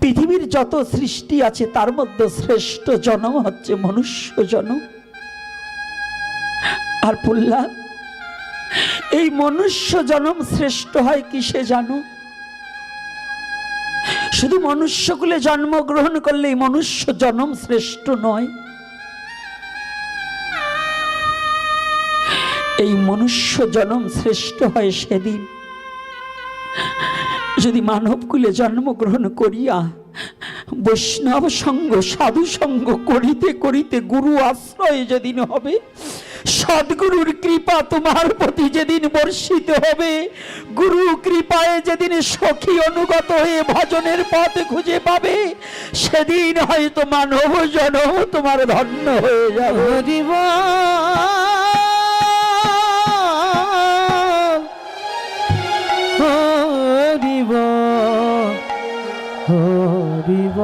পৃথিবীর যত সৃষ্টি আছে তার মধ্যে শ্রেষ্ঠ জন্ম হচ্ছে মনুষ্য জন্ম। আর বললা এই মনুষ্য জন্ম শ্রেষ্ঠ হয় কিসে জানো? শুধু মনুষ্যকুলে জন্মগ্রহণ করলে এই মনুষ্য জন্ম শ্রেষ্ঠ নয়, এই মনুষ্য জন্ম শ্রেষ্ঠ হয় সেদিন যদি মানবকুলে জন্মগ্রহণ করিয়া বৈষ্ণব সঙ্গ সাধু সঙ্গ করিতে করিতে গুরু আশ্রয় যেদিন হবে, সদ্গুরুর কৃপা তোমার প্রতি যেদিন বর্ষিত হবে, গুরু কৃপায় যেদিন সখী অনুগত হয়ে ভজনের পথ খুঁজে পাবে, সেদিন হয়তো মানব জন্ম তোমার ধন্য হয়ে যাবে। হরিব হরিব